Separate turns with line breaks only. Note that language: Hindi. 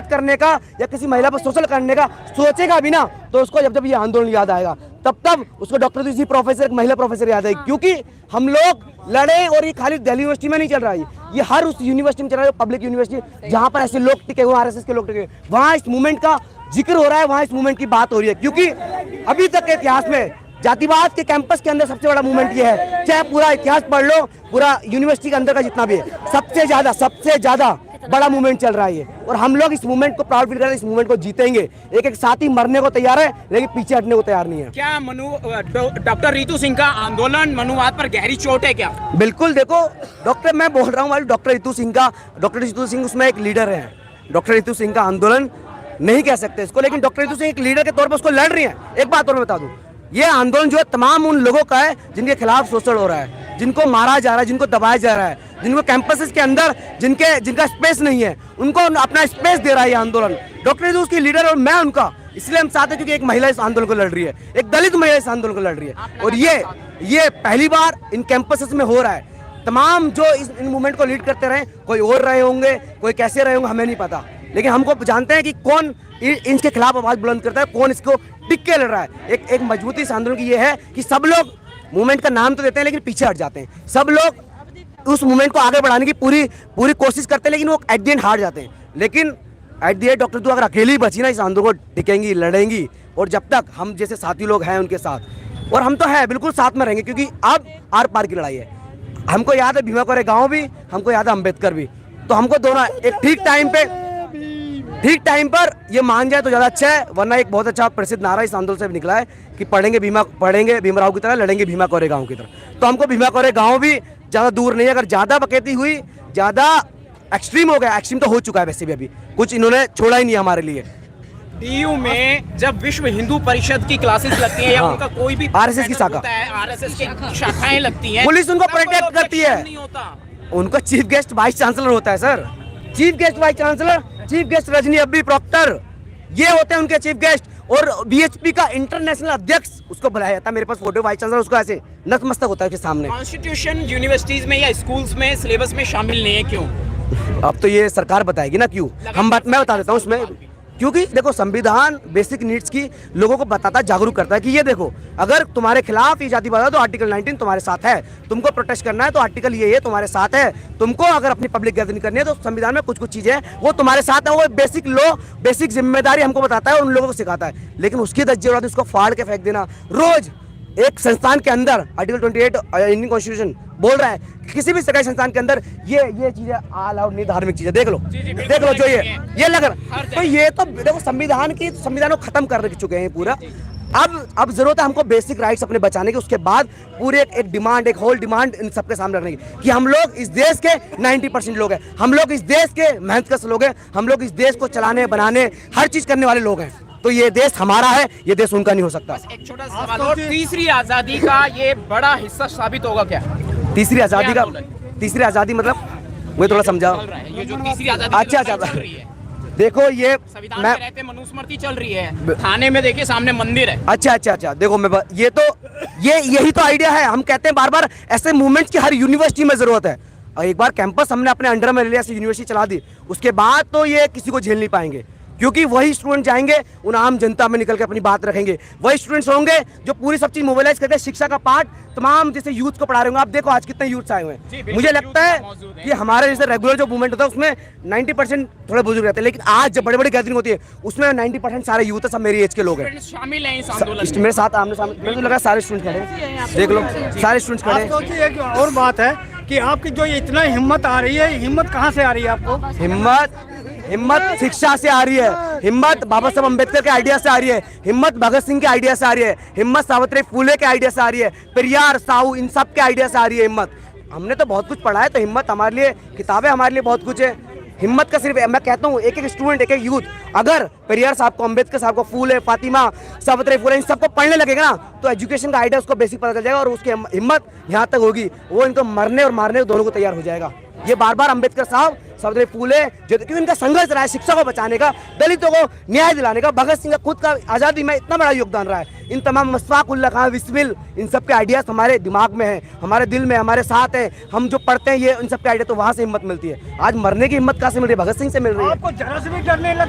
जातिवाद करने का या किसी महिला पर शोषण करने का सोचेगा भी ना, तो उसको जब जब ये आंदोलन याद आएगा तब उसको डॉक्टर तुलसी प्रोफेसर, एक महिला प्रोफेसर याद आएगी। क्योंकि हम लोग लड़े, और ये खाली दिल्ली यूनिवर्सिटी में नहीं चल रहा है, ये हर उस यूनिवर्सिटी में चल रहा है, पब्लिक यूनिवर्सिटी जहाँ पर ऐसे लोग टिके हुए, आरएसएस के लोग टिके, वहाँ इस मूवमेंट का जिक्र हो रहा है, वहाँ इस मूवमेंट की बात हो रही है। क्योंकि अभी तक के इतिहास में जातिवाद के कैंपस के अंदर सबसे बड़ा मूवमेंट ये है, चाहे पूरा इतिहास पढ़ लो, पूरा यूनिवर्सिटी के अंदर का जितना भी है, सबसे ज्यादा बड़ा मूवमेंट चल रहा है ये। और हम लोग इस मूवमेंट को प्राउड फील कर रहे हैं, इस मूवमेंट को जीतेंगे। एक एक साथी मरने को तैयार है, लेकिन पीछे हटने को तैयार नहीं है।
क्या डॉक्टर रितु सिंह का आंदोलन मनुवाद पर गहरी चोट है क्या?
बिल्कुल, देखो डॉक्टर, मैं बोल रहा हूँ डॉक्टर रितु सिंह उसमें एक लीडर है। डॉक्टर रितु सिंह का आंदोलन नहीं कह सकते इसको, लेकिन डॉक्टर रितु सिंह एक लीडर के तौर पर उसको लड़ रही है। एक बात और मैं बता दूं, ये आंदोलन जो है तमाम उन लोगों का है जिनके खिलाफ शोषण हो रहा है, जिनको मारा जा रहा है, जिनको दबाया जा रहा है, जिनको कैंपसेस के अंदर जिनका स्पेस नहीं है, उनको अपना स्पेस दे रहा है ये आंदोलन। डॉक्टर रितु उसकी लीडर और मैं उनका, इसलिए हम साथ हैं क्योंकि एक महिला इस आंदोलन को लड़ रही है, एक दलित महिला इस आंदोलन को लड़ रही है। और ये पहली बार इन कैंपसेस में हो रहा है। तमाम जो इन मूवमेंट को लीड करते रहे, कोई और रहे होंगे, कोई कैसे रहे होंगे, हमें नहीं पता, लेकिन हमको जानते हैं कि कौन इनके खिलाफ आवाज बुलंद करता है, कौन इसको टिक के लड़ रहा है। एक मजबूती इस आंदोलन की ये है कि सब लोग मूवमेंट का नाम तो देते हैं लेकिन पीछे हट जाते हैं। सब लोग उस मूवमेंट को आगे बढ़ाने की पूरी कोशिश करते हैं, लेकिन वो एट द एंड हार जाते हैं। लेकिन एट द एंड डॉक्टर तू अगर अकेली बची ना, इस आंदोलन को टिकेंगी, लड़ेंगी, और जब तक हम जैसे साथी लोग हैं उनके साथ, और हम तो है बिल्कुल साथ में रहेंगे, क्योंकि अब आर पार की लड़ाई है। हमको याद है भीमा कोरे गाँव भी, हमको याद है अम्बेडकर भी, तो हमको दोनों एक ठीक टाइम पर ये मान जाए तो ज़्यादा अच्छा है। वरना एक बहुत अच्छा प्रसिद्ध नारा इस आंदोलन से निकला है कि पढ़ेंगे भीमराव की तरह, लड़ेंगे भीमा कोरे गाँव की तरह। तो हमको भीमा कोरे गाँव भी ज़्यादा दूर नहीं है। अगर ज़्यादा बकैती हुई, ज़्यादा एक्सट्रीम हो गया, एक्सट्रीम तो हो चुका है वैसे भी, अभी कुछ इन्होंने छोड़ा ही नहीं हमारे लिए।
डीयू में जब विश्व हिंदू परिषद की क्लासेस लगती है या उनका कोई भी
आरएसएस की शाखा,
आरएसएस की शाखाएं लगती हैं,
पुलिस उनको प्रोटेक्ट करती है। उनका चीफ गेस्ट वाइस चांसलर होता है sir, chief guest vice chancellor, chief guest Rajni Abbi proctor, ये होते हैं उनके चीफ गेस्ट। और बीएचपी का इंटरनेशनल अध्यक्ष उसको बुलाया जाता है। मेरे पास फोटो, वाइस चांसलर उसको ऐसे नतमस्तक होता है उसके सामने।
कॉन्स्टिट्यूशन यूनिवर्सिटीज में या स्कूल्स में सिलेबस में शामिल नहीं है, क्यों?
अब तो ये सरकार बताएगी ना क्यों। मैं बता देता हूँ उसमें, क्योंकि देखो संविधान बेसिक नीड्स की लोगों को बताता, जागरूक करता है कि ये देखो, अगर तुम्हारे खिलाफ ये जातिवाद है तो आर्टिकल 19 तुम्हारे साथ है, तुमको प्रोटेस्ट करना है तो आर्टिकल ये तुम्हारे साथ है, तुमको अगर अपनी पब्लिक गैदरिंग करनी है तो संविधान में कुछ चीजें वो तुम्हारे साथ है। वो बेसिक लॉ, बेसिक जिम्मेदारी हमको बताता है और उन लोगों को सिखाता है। लेकिन उसकी धज्जियां उसको फाड़ के फेंक देना रोज एक संस्थान के अंदर, आर्टिकल 28 इंडियन कॉन्स्टिट्यूशन बोल रहा है कि किसी भी सरकारी संस्थान के अंदर ये चीजें अलाउड नहीं, धार्मिक चीजें देख लो जो ये लग रहा। तो ये तो देखो संविधान को खत्म कर चुके हैं पूरा। अब जरूरत है हमको बेसिक राइट्स अपने बचाने की। उसके बाद पूरे एक होल डिमांड इन सबके सामने रखने की कि हम लोग इस देश के 90% लोग हैं, हम लोग इस देश के मेहनतकश लोग हैं, हम लोग इस देश को चलाने, बनाने, हर चीज करने वाले लोग हैं। तो ये देश हमारा है, ये देश उनका नहीं हो सकता।
एक छोटा सा सवाल, और तीसरी आजादी का ये बड़ा हिस्सा साबित होगा क्या?
तीसरी आजादी मतलब मुझे थोड़ा समझाओ।
ये जो तीसरी आजादी
अच्छा
चल रही है,
देखो ये
संविधान में रहते मनुस्मृति चल रही है, थाने में देखिए सामने मंदिर है।
अच्छा देखो यही तो आइडिया है। हम कहते हैं बार बार ऐसे मूवमेंट्स की हर यूनिवर्सिटी में जरूरत है। और एक बार कैंपस हमने अपने अंडर में ले लिया, यूनिवर्सिटी चला दी, उसके बाद तो ये किसी को झेल नहीं पाएंगे, क्योंकि वही स्टूडेंट जाएंगे उन आम जनता में निकल के अपनी बात रखेंगे। वही स्टूडेंट्स होंगे जो पूरी सब चीज मोबिलाइज करके शिक्षा का पार्ट तमाम जैसे यूथ को पढ़ा रहे होंगे। आप देखो आज कितने यूथ्स आए हुए हैं। मुझे लगता है कि हमारे जैसे रेगुलर जो मूवमेंट होता है उसमें 90% थोड़े बुजुर्ग रहते हैं, लेकिन आज जब बड़े बड़े गैदरिंग होती है उसमें 90% सारे यूथ है, सब मेरी एज के लोग हैं,
शामिल हैं इस आंदोलन में।
मेरे साथ आमने सामने मुझे लगा सारे स्टूडेंट खड़े हैं, देख लो सारे स्टूडेंट्स खड़े हैं।
एक और बात है कि आपकी जो इतना हिम्मत आ रही है, हिम्मत कहाँ से आ रही है आपको?
हिम्मत शिक्षा से आ रही है, हिम्मत बाबा साहब अम्बेडकर के आइडिया से आ रही है, हिम्मत भगत सिंह के आइडिया से आ रही है, हिम्मत सावित्री फुले के आइडिया से आ रही है, पेरियार, साहू, इन सब के आइडिया से आ रही है हिम्मत। हमने तो बहुत कुछ पढ़ा है, तो हिम्मत हमारे लिए, किताबें हमारे लिए बहुत कुछ है। हिम्मत का सिर्फ मैं कहता हूँ एक स्टूडेंट, एक यूथ अगर पेरियार साहब को, अम्बेडकर साहब को, फूले, फातिमा, सावित्री फुले, इन सबको पढ़ने लगेगा ना तो एजुकेशन का आइडिया उसको बेसिक पता चल जाएगा और उसकी हिम्मत यहाँ तक होगी, वो इनको मरने और मारने दोनों को तैयार हो जाएगा। ये बार बार अम्बेडकर साहब, सावित्री फुले, क्योंकि इनका संघर्ष रहा है शिक्षा को बचाने का, दलितों को न्याय दिलाने का, भगत सिंह का खुद का आज़ादी में इतना बड़ा योगदान रहा है। इन तमाम मशफाकुल्लाह खां, बिस्मिल, इन सब के आइडियाज हमारे दिमाग में है, हमारे दिल में, हमारे साथ है। हम जो पढ़ते हैं ये इन सब के आइडिया, तो वहाँ से हिम्मत मिलती है। आज मरने की हिम्मत कहाँ से मिल रही है? भगत सिंह से मिल रही है।
आपको जरा से भी डर नहीं लगता?